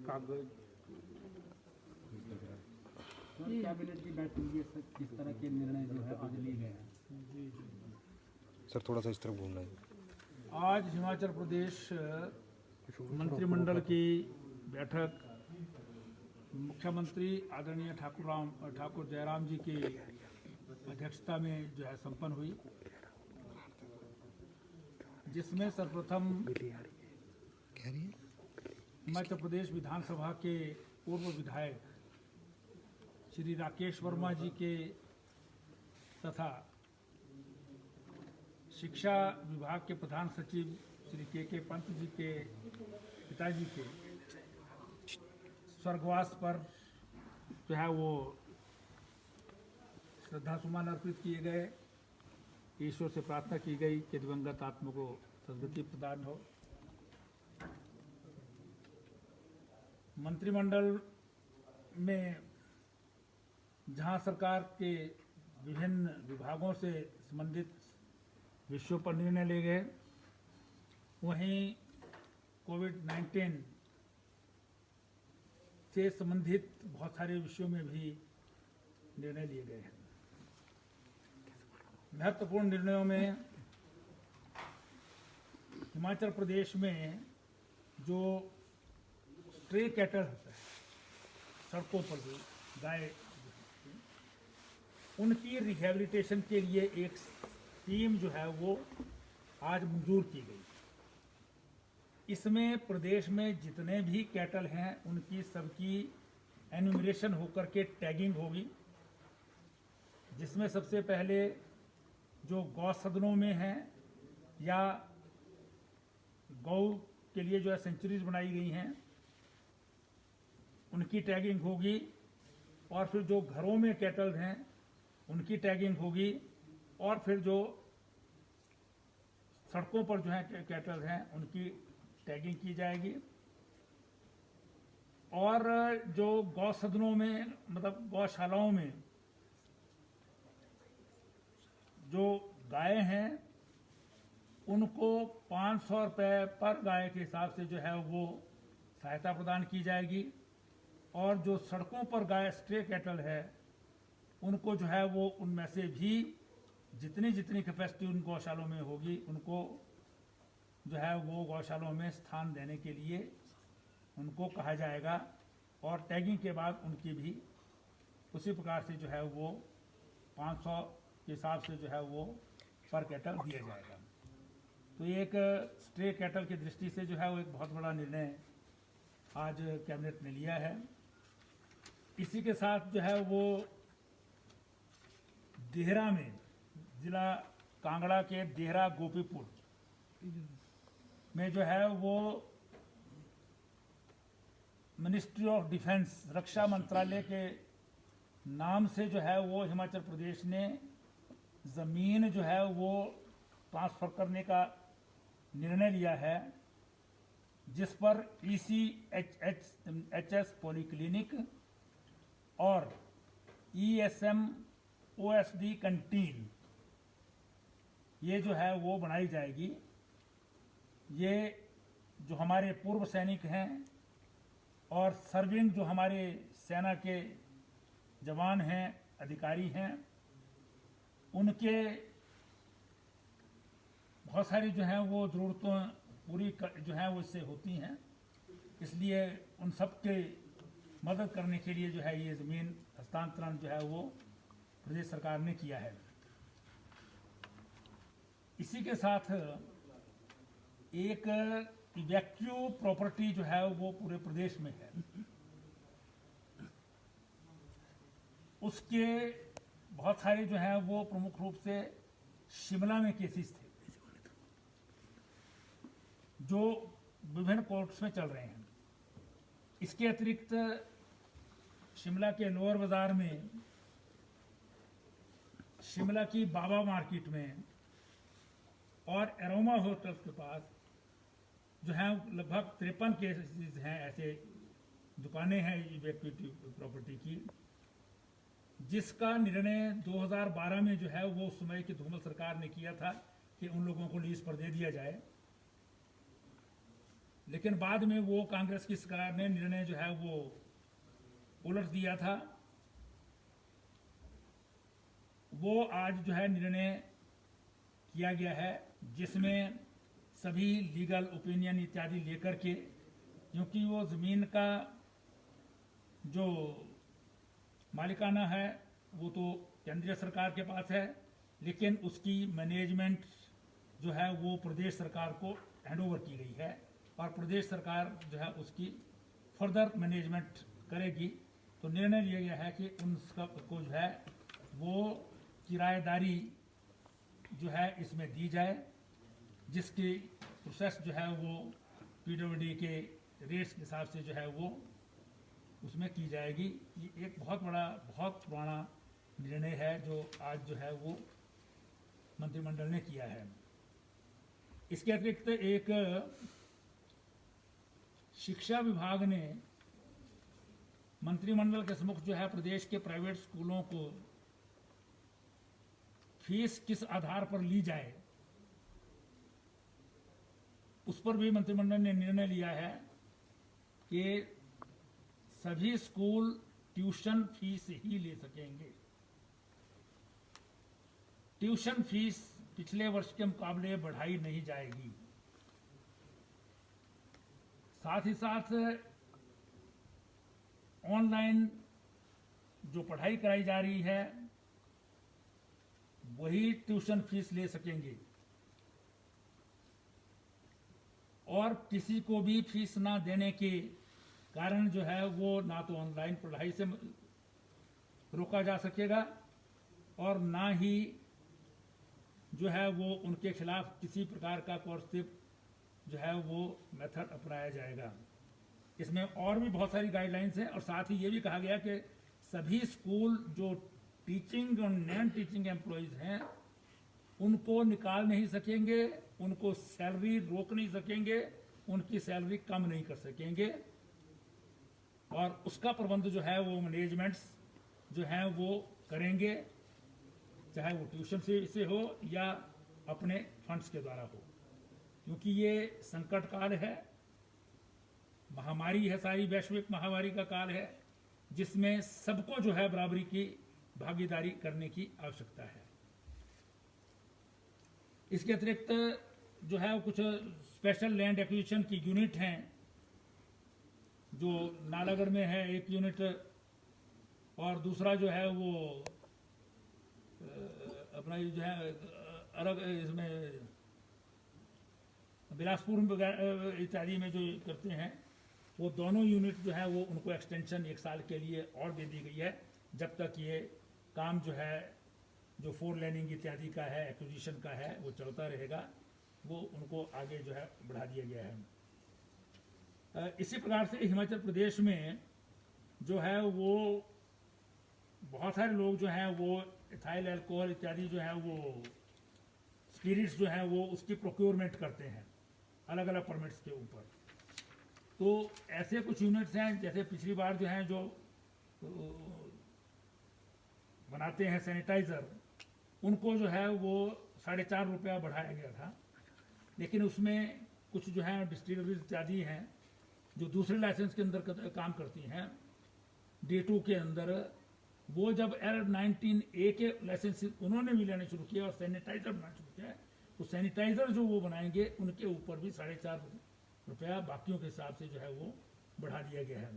कागज कैबिनेट की बैठक में किस तरह के निर्णय जो है आज लिए गए हैं? सर थोड़ा सा इस तरफ घूमना है। आज हिमाचल प्रदेश मंत्रिमंडल की बैठक मुख्यमंत्री आदरणीय ठाकुर जयराम जी की अध्यक्षता में जो है संपन्न हुई, जिसमें सर्वप्रथम हिमाचल प्रदेश विधानसभा के पूर्व विधायक श्री राकेश वर्मा जी के तथा शिक्षा विभाग के प्रधान सचिव श्री के पंत जी के पिताजी के स्वर्गवास पर जो है वो श्रद्धा सुमन अर्पित किए गए। ईश्वर से प्रार्थना की गई कि दिवंगत आत्मा को सद्गति प्रदान हो। मंत्रिमंडल में जहां सरकार के विभिन्न विभागों से संबंधित विषयों पर निर्णय लिए गए, वहीं कोविड-19 से संबंधित बहुत सारे विषयों में भी निर्णय लिए गए हैं। महत्वपूर्ण निर्णयों में हिमाचल प्रदेश में जो स्ट्रे कैटल होता है, सड़कों पर जो गाय, उनकी रिहेबिलिटेशन के लिए एक टीम जो है वो आज मंजूर की गई। इसमें प्रदेश में जितने भी कैटल हैं उनकी सबकी एन्यूमरेशन होकर के टैगिंग होगी, जिसमें सबसे पहले जो गौ सदनों में हैं या गौ के लिए जो है सेंचुरीज बनाई गई हैं उनकी टैगिंग होगी, और फिर जो घरों में कैटल हैं उनकी टैगिंग होगी, और फिर जो सड़कों पर जो है कैटल हैं उनकी टैगिंग की जाएगी। और जो गौ सदनों में मतलब गौशालाओं में जो गाय हैं उनको 500 रुपये पर गाय के हिसाब से जो है वो सहायता प्रदान की जाएगी। और जो सड़कों पर गाय स्ट्रे कैटल है उनको जो है वो उनमें से भी जितनी जितनी कैपेसिटी उन गौशालों में होगी उनको जो है वो गौशालों में स्थान देने के लिए उनको कहा जाएगा, और टैगिंग के बाद उनकी भी उसी प्रकार से जो है वो 500 के हिसाब से जो है वो पर कैटल दिया जाएगा। तो ये एक स्ट्रे कैटल की दृष्टि से जो है वो एक बहुत बड़ा निर्णय आज कैबिनेट ने लिया है। इसी के साथ जो है वो देहरा में, जिला कांगड़ा के देहरा गोपीपुर में जो है वो मिनिस्ट्री ऑफ डिफेंस, रक्षा मंत्रालय के नाम से जो है वो हिमाचल प्रदेश ने ज़मीन जो है वो ट्रांसफ़र करने का निर्णय लिया है, जिस पर ECHS पॉलीक्लिनिक और ESM OSD कैंटीन ये जो है वो बनाई जाएगी। ये जो हमारे पूर्व सैनिक हैं और सर्विंग जो हमारे सेना के जवान हैं, अधिकारी हैं, उनके बहुत सारी जो है वो ज़रूरतें पूरी जो है वो इससे होती हैं, इसलिए उन सब के मदद करने के लिए जो है ये ज़मीन हस्तांतरण जो है वो प्रदेश सरकार ने किया है। इसी के साथ एक इवैक्यू प्रॉपर्टी जो है वो पूरे प्रदेश में है, उसके बहुत सारे जो है वो प्रमुख रूप से शिमला में केसेस थे जो विभिन्न कोर्ट्स में चल रहे हैं। इसके अतिरिक्त शिमला के लोअर बाजार में, शिमला की बाबा मार्केट में और एरोमा होटल्स के पास जो है लगभग 53 केसेस हैं, ऐसे दुकानें हैं इवैक्यूएटिव प्रॉपर्टी की, जिसका निर्णय 2012 में जो है वो उस समय की धूमल सरकार ने किया था कि उन लोगों को लीज पर दे दिया जाए। लेकिन बाद में वो कांग्रेस की सरकार ने निर्णय जो है वो उलट दिया था। वो आज जो है निर्णय किया गया है जिसमें सभी लीगल ओपिनियन इत्यादि लेकर के, क्योंकि वो ज़मीन का जो मालिकाना है वो तो केंद्रीय सरकार के पास है, लेकिन उसकी मैनेजमेंट जो है वो प्रदेश सरकार को हैंडओवर की गई है और प्रदेश सरकार जो है उसकी फर्दर मैनेजमेंट करेगी। तो निर्णय लिया गया है कि उन को जो है वो किराएदारी जो है इसमें दी जाए, जिसकी प्रोसेस जो है वो पीडब्ल्यूडी के रेट्स के हिसाब से जो है वो उसमें की जाएगी। ये एक बहुत बड़ा, बहुत पुराना निर्णय है जो आज जो है वो मंत्रिमंडल ने किया है। इसके अतिरिक्त एक शिक्षा विभाग ने मंत्रिमंडल के सम्मुख जो है प्रदेश के प्राइवेट स्कूलों को फीस किस आधार पर ली जाए उस पर भी मंत्रिमंडल ने निर्णय लिया है कि सभी स्कूल ट्यूशन फीस ही ले सकेंगे। ट्यूशन फीस पिछले वर्ष के मुकाबले बढ़ाई नहीं जाएगी। साथ ही साथ ऑनलाइन जो पढ़ाई कराई जा रही है वही ट्यूशन फीस ले सकेंगे और किसी को भी फीस ना देने के कारण जो है वो ना तो ऑनलाइन पढ़ाई से रोका जा सकेगा और ना ही जो है वो उनके खिलाफ किसी प्रकार का कोर्सिव जो है वो मेथड अपनाया जाएगा। इसमें और भी बहुत सारी गाइडलाइंस हैं और साथ ही ये भी कहा गया कि सभी स्कूल जो टीचिंग और नॉन टीचिंग एम्प्लॉयज हैं उनको निकाल नहीं सकेंगे, उनको सैलरी रोक नहीं सकेंगे, उनकी सैलरी कम नहीं कर सकेंगे और उसका प्रबंध जो है वो मैनेजमेंट्स जो है वो करेंगे, चाहे वो ट्यूशन से हो या अपने फंड्स के द्वारा हो, क्योंकि ये संकट काल है, महामारी है, सारी वैश्विक महामारी का काल है जिसमें सबको जो है बराबरी की भागीदारी करने की आवश्यकता है। इसके अतिरिक्त जो है कुछ स्पेशल लैंड एक्विजिशन की यूनिट हैं जो नालागढ़ में है एक यूनिट और दूसरा जो है वो अपना जो है अलग इसमें बिलासपुर इत्यादि में जो करते हैं वो दोनों यूनिट जो है वो उनको एक्सटेंशन 1 साल के लिए और दे दी गई है जब तक ये काम जो है जो 4 लेनिंग इत्यादि का है, एक्विजिशन का है, वो चलता रहेगा, वो उनको आगे जो है बढ़ा दिया गया है। इसी प्रकार से हिमाचल प्रदेश में जो है वो बहुत सारे लोग जो हैं वो इथाइल अल्कोहल इत्यादि जो है वो स्पिरिट्स जो है वो उसकी प्रोक्योरमेंट करते हैं अलग अलग परमिट्स के ऊपर। तो ऐसे कुछ यूनिट्स हैं जैसे पिछली बार जो हैं जो बनाते हैं सैनिटाइज़र, उनको जो है वो 4.5 रुपया बढ़ाया गया था, लेकिन उसमें कुछ जो है डिस्टिलरीज इत्यादि हैं जो दूसरे लाइसेंस के अंदर काम करती हैं D2 के अंदर, वो जब L19A के लाइसेंस उन्होंने भी लेने शुरू किया और सैनिटाइज़र बनाना शुरू किया, तो सैनिटाइज़र जो वो बनाएंगे उनके ऊपर भी 4.5 रुपया बाकियों के हिसाब से जो है वो बढ़ा दिया गया है।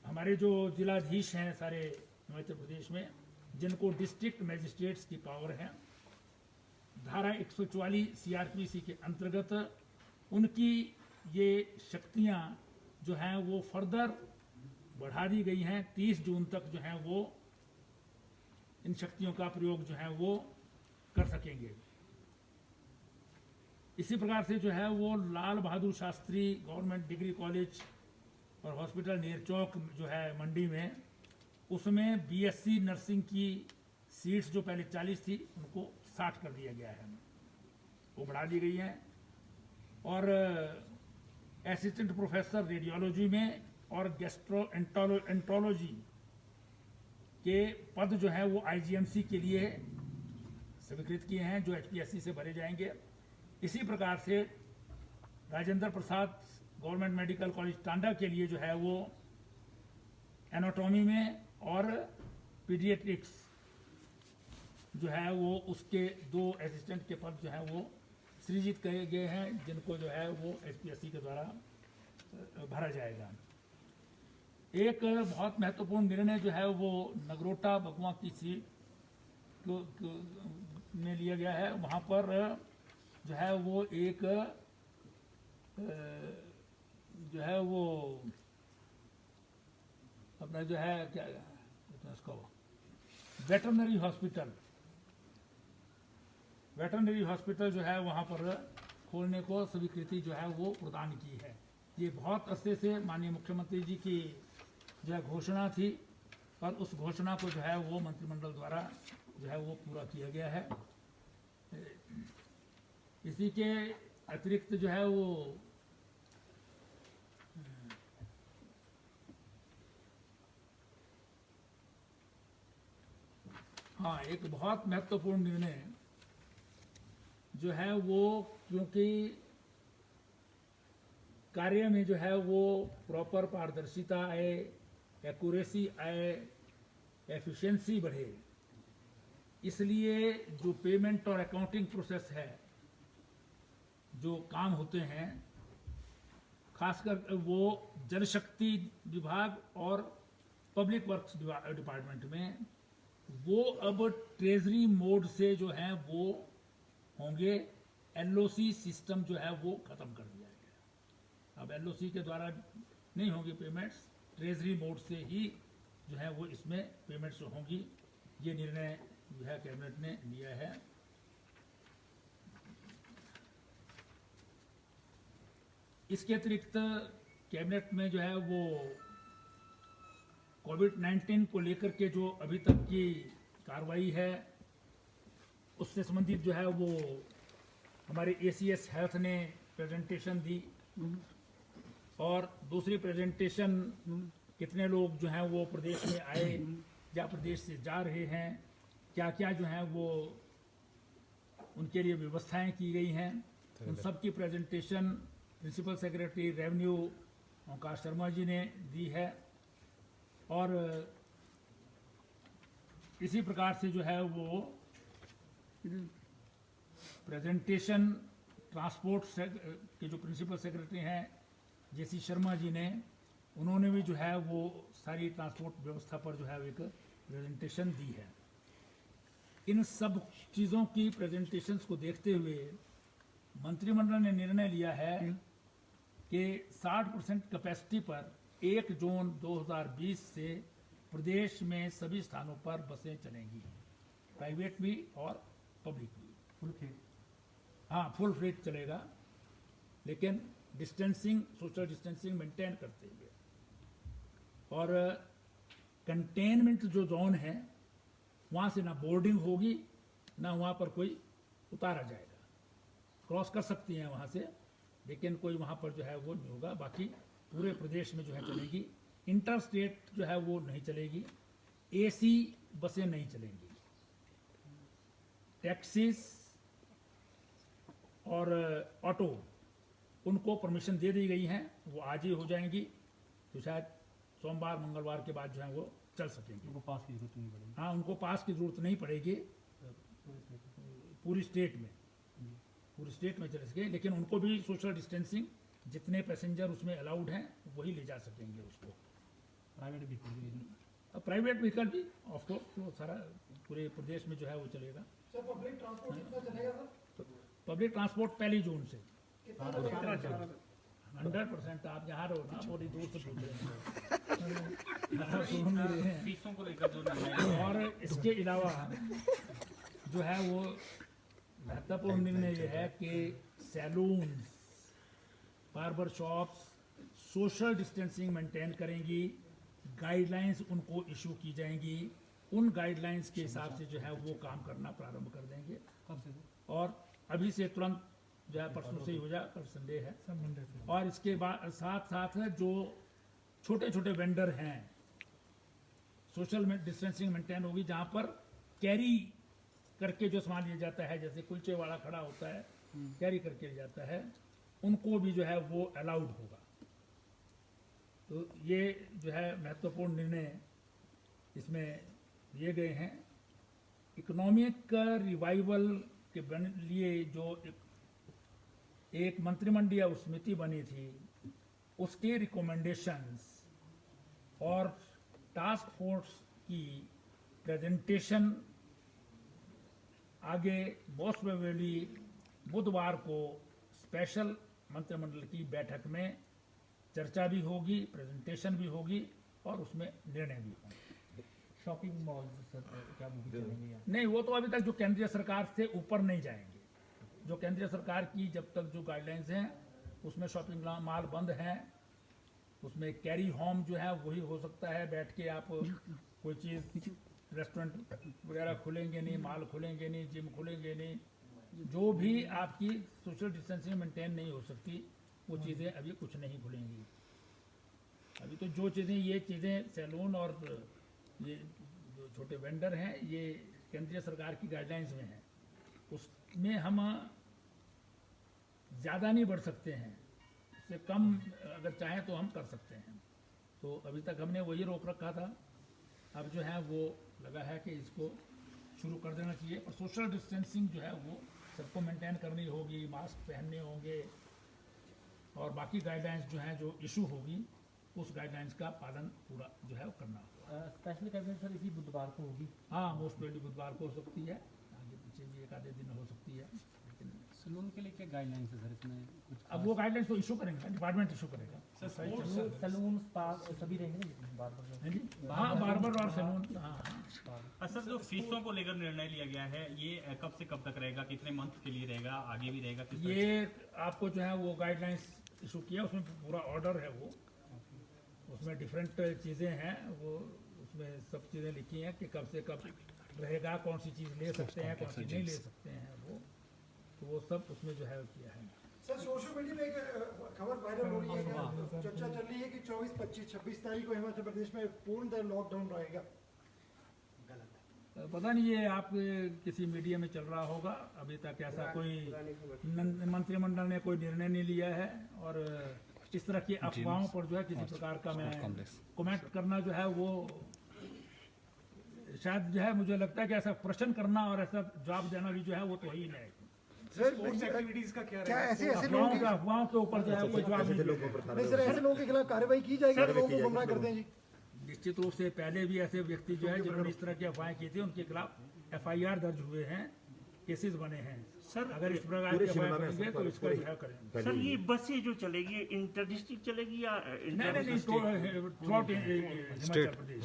हमारे जो जिलाधीश हैं सारे हिमाचल प्रदेश में, जिनको डिस्ट्रिक्ट मैजिस्ट्रेट्स की पावर है, धारा 144 CRPC के अंतर्गत उनकी ये शक्तियां जो हैं वो फर्दर बढ़ा दी गई हैं। 30 जून तक जो है वो इन शक्तियों का प्रयोग जो है वो कर सकेंगे। इसी प्रकार से जो है वो Lal Bahadur Shastri government degree college और हॉस्पिटल नेरचौक जो है मंडी में, उसमें BSc नर्सिंग की सीट्स जो पहले 40 थी उनको 60 कर दिया गया है, वो बढ़ा दी गई हैं। और असिस्टेंट प्रोफेसर रेडियोलॉजी में और गैस्ट्रोएंटरोलॉजी के पद जो है वो IGMC के लिए स्वीकृत किए हैं जो HPSC से भरे जाएंगे। इसी प्रकार से Rajendra Prasad government medical college Tanda के लिए जो है वो एनाटॉमी में और पीडियाट्रिक्स जो है वो उसके 2 असिस्टेंट के पद जो है वो सृजित किए गए हैं, जिनको जो है वो एसपीएससी के द्वारा भरा जाएगा। एक बहुत महत्वपूर्ण निर्णय जो है वो नगरोटा बगुआ की सीट में लिया गया है। वहाँ पर जो है वो एक जो है वो अपना जो है क्या उसका वेटरनरी हॉस्पिटल जो है वहाँ पर खोलने को स्वीकृति जो है वो प्रदान की है। ये बहुत अरसे से माननीय मुख्यमंत्री जी की जो है घोषणा थी और उस घोषणा को जो है वो मंत्रिमंडल द्वारा जो है वो पूरा किया गया है। इसी के अतिरिक्त जो है वो हाँ, एक बहुत महत्वपूर्ण निर्णय जो है वो, क्योंकि कार्य में जो है वो प्रॉपर पारदर्शिता आए, एक्यूरेसी आए, एफिशिएंसी बढ़े, इसलिए जो पेमेंट और अकाउंटिंग प्रोसेस है, जो काम होते हैं, खासकर वो जल शक्ति विभाग और पब्लिक वर्क्स डिपार्टमेंट में, वो अब ट्रेजरी मोड से जो है वो होंगे। एलओसी सिस्टम जो है वो खत्म कर दिया गया। अब एलओसी के द्वारा नहीं होगी पेमेंट्स, ट्रेजरी मोड से ही जो है वो इसमें पेमेंट्स होंगी। ये निर्णय जो है कैबिनेट ने लिया है। इसके अतिरिक्त कैबिनेट में जो है वो कोविड-19 को लेकर के जो अभी तक की कार्रवाई है उससे संबंधित जो है वो हमारे एसीएस हेल्थ ने प्रेजेंटेशन दी और दूसरी प्रेजेंटेशन कितने लोग जो हैं वो प्रदेश में आए या प्रदेश से जा रहे हैं, क्या क्या जो है वो उनके लिए व्यवस्थाएं की गई हैं, उन सब की प्रेजेंटेशन प्रिंसिपल सेक्रेटरी रेवेन्यू ओंकार शर्मा जी ने दी है। और इसी प्रकार से जो है वो प्रेजेंटेशन ट्रांसपोर्ट के जो प्रिंसिपल सेक्रेटरी हैं जेसी शर्मा जी ने, उन्होंने भी जो है वो सारी ट्रांसपोर्ट व्यवस्था पर जो है एक प्रेजेंटेशन दी है। इन सब चीज़ों की प्रेजेंटेशंस को देखते हुए मंत्रिमंडल ने निर्णय लिया है कि 60% कैपेसिटी पर 1 जून 2020 से प्रदेश में सभी स्थानों पर बसें चलेंगी, प्राइवेट भी और पब्लिक भी। Full freight? हाँ, फुल फ्रेट चलेगा, लेकिन डिस्टेंसिंग, सोशल डिस्टेंसिंग मेंटेन करते हुए। और कंटेनमेंट जो जोन है वहाँ से ना बोर्डिंग होगी ना वहाँ पर कोई उतारा जाएगा। क्रॉस कर सकती हैं वहाँ से, लेकिन कोई वहाँ पर जो है वो नहीं होगा। बाकी पूरे प्रदेश में जो है चलेगी। इंटर स्टेट जो है वो नहीं चलेगी। एसी बसें नहीं चलेंगी। टैक्सीज और ऑटो, उनको परमिशन दे दी गई हैं, वो आज ही हो जाएंगी, तो शायद सोमवार मंगलवार के बाद जो है वो चल सकेंगे। उनको पास की जरूरत नहीं पड़ेगी? हाँ, उनको पास की जरूरत नहीं पड़ेगी पूरी स्टेट में, पूरी स्टेट में चल सके। लेकिन उनको भी सोशल डिस्टेंसिंग, जितने पैसेंजर उसमें अलाउड हैं वही ले जा सकेंगे उसको। Private vehicle? प्राइवेट व्हीकल भी ऑफकोर्स वो सारा पूरे प्रदेश में जो है वो चलेगा। पब्लिक ट्रांसपोर्ट कितना चलेगा सर? पब्लिक ट्रांसपोर्ट पहली जून से कितना चलेगा? 100%। आप यहाँ रहो ना, थोड़ी दूर से पूछ रहे हैं, सुन नहीं रहे हैं। फीसों को लेकर जो निर्णय और इसके अलावा जो है वो महत्वपूर्ण निर्णय ये है कि saloons, barber shops social distancing maintain करेंगी, गाइडलाइंस उनको इशू की जाएंगी। उन गाइडलाइंस के हिसाब से जो है वो काम करना प्रारंभ कर देंगे। कब से? और अभी से तुरंत जो है परसों से ही हो जाए, कल संडे है। और इसके बाद साथ साथ जो छोटे छोटे वेंडर हैं, सोशल डिस्टेंसिंग मेंटेन होगी। जहाँ पर कैरी करके जो सामान लिया जाता है, जैसे कुलचे वाला खड़ा होता है, कैरी करके लिया जाता है, उनको भी जो है वो अलाउड होगा। तो ये जो है महत्वपूर्ण निर्णय इसमें लिए गए हैं। इकोनॉमिक रिवाइवल के लिए जो एक मंत्रिमंडलीय समिति बनी थी, उसके रिकमेंडेशंस और टास्क फोर्स की प्रेजेंटेशन आगे मोस्ट प्रोबेबली बुधवार को स्पेशल मंत्रिमंडल की बैठक में चर्चा भी होगी, प्रेजेंटेशन भी होगी और उसमें निर्णय भी होंगे। शॉपिंग मॉल सर क्या वो भी चलेंगे या नहीं, वो तो अभी तक जो केंद्रीय सरकार से ऊपर नहीं जाएंगे। जो केंद्रीय सरकार की जब तक जो गाइडलाइंस हैं उसमें शॉपिंग मॉल बंद हैं। उसमें कैरी होम जो है वही हो सकता है, बैठ के आप कोई चीज़, रेस्टोरेंट वगैरह खुलेंगे नहीं, मॉल खुलेंगे नहीं, जिम खुलेंगे नहीं। जो भी आपकी सोशल डिस्टेंसिंग मेंटेन नहीं हो सकती वो चीज़ें अभी कुछ नहीं खुलेंगी। अभी तो जो चीज़ें, ये चीज़ें सैलून और ये जो छोटे वेंडर हैं, ये केंद्रीय सरकार की गाइडलाइंस में है। उसमें हम ज़्यादा नहीं बढ़ सकते हैं, इससे कम अगर चाहें तो हम कर सकते हैं। तो अभी तक हमने वही रोक रखा था। अब जो है वो लगा है कि इसको शुरू कर देना चाहिए। और सोशल डिस्टेंसिंग जो है वो सबको मेंटेन करनी होगी, मास्क पहनने होंगे और बाकी गाइडलाइंस जो हैं, जो इशू होगी, उस गाइडलाइंस का पालन पूरा जो है वो करना होगा। स्पेशल कैबिनेट सर इसी बुधवार को होगी। हाँ, मोस्ट प्रोबेबली बुधवार को हो सकती है, आगे पीछे भी एक आधे दिन हो सकती है, लेकिन सलून के लिए क्या गाइडलाइंस है सर इसमें कुछ? अब वो गाइडलाइंस तो इशू करेंगे, डिपार्टमेंट इशू करेगा। सलून स्पा सभी रहेंगे बार्बर हाँ जी, हाँ, बार्बर और सैलून, हाँ हाँ। सर, जो फीसों को लेकर निर्णय लिया गया है, ये कब से कब तक रहेगा, कितने मंथ के लिए रहेगा, आगे भी रहेगा, किस तरह? ये आपको जो है वो गाइडलाइंस इशू किया, उसमें पूरा ऑर्डर है वो, उसमें डिफरेंट चीज़ें हैं, वो उसमें सब चीज़ें लिखी हैं कि कब से कब रहेगा, कौन सी चीज़ ले सकते हैं, कौन सी नहीं ले सकते हैं वो, तो वो सब उसमें जो है किया है। सर, सोशल मीडिया में एक खबर वायरल हो रही है कि चर्चा चल रही है कि 24, 25, 26 तारीख को हिमाचल प्रदेश में पूर्णतः लॉकडाउन रहेगा। पता नहीं, ये आप किसी मीडिया में चल रहा होगा। अभी तक ऐसा कोई मंत्रिमंडल ने कोई निर्णय नहीं लिया है और इस तरह की अफवाहों पर जो है किसी प्रकार का मैं कमेंट करना जो है वो शायद जो है, मुझे लगता है कि ऐसा प्रश्न करना और ऐसा जवाब देना भी जो है वो तो ही नहीं। स्पोर्ट्स एक्टिविटीज का क्या ऐसे लोगों के अफवाहों के ऊपर जो है कोई जवाब नहीं सर, ऐसे लोगों के खिलाफ कार्रवाई की जाएगी जो लोगों को गुमराह करते हैं जी? निश्चित रूप से पहले भी ऐसे व्यक्ति जो है जिन्होंने इस तरह की अफवाहें की थी, उनके खिलाफ FIR दर्ज हुए हैं, केसेस बने हैं। सर, अगर इस प्रकार की अफवाहें करेंगे तो इसका जो है करेंगे। सर ये बसें जो चलेगी इंटर डिस्ट्रिक्ट चलेगी या नहीं, through out Himachal Pradesh,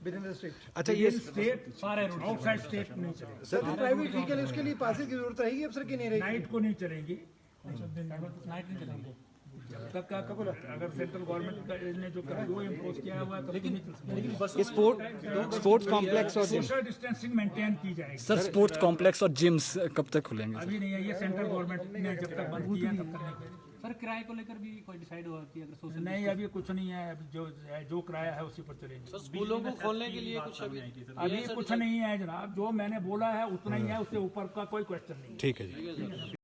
with in the state. अच्छा, ये स्टेट आउटसाइड स्टेट नहीं चलेगी। सर, प्राइवेट व्हीकल है, उसके लिए पासेस की जरूरत रहेगी अब सर की नहीं रहेगी? नाइट को नहीं चलेंगी, नाइट नहीं चलेंगे जब तक का अगर सेंट्रल गवर्नमेंट ने जो कर्फ्यू इम्पोज किया हुआ है, लेकिन ये स्पोर्ट्स कॉम्प्लेक्स और जिम, सोशल डिस्टेंसिंग मेंटेन की जाएगी। सर स्पोर्ट्स कॉम्प्लेक्स और जिम्स कब तक खुलेंगे? अभी नहीं है, ये सेंट्रल गवर्नमेंट ने जब तक बंद किया तब तक नहीं किया। सर किराए को लेकर भी कोई डिसाइड हुआ कि अगर सोशल नहीं, अभी कुछ नहीं है। अभी जो किराया है उसी पर चलेंगे। स्कूलों को खोलने के लिए कुछ अभी कुछ नहीं है जनाब, जो मैंने बोला है उतना ही है, उससे ऊपर का कोई क्वेश्चन नहीं है। ठीक है जी।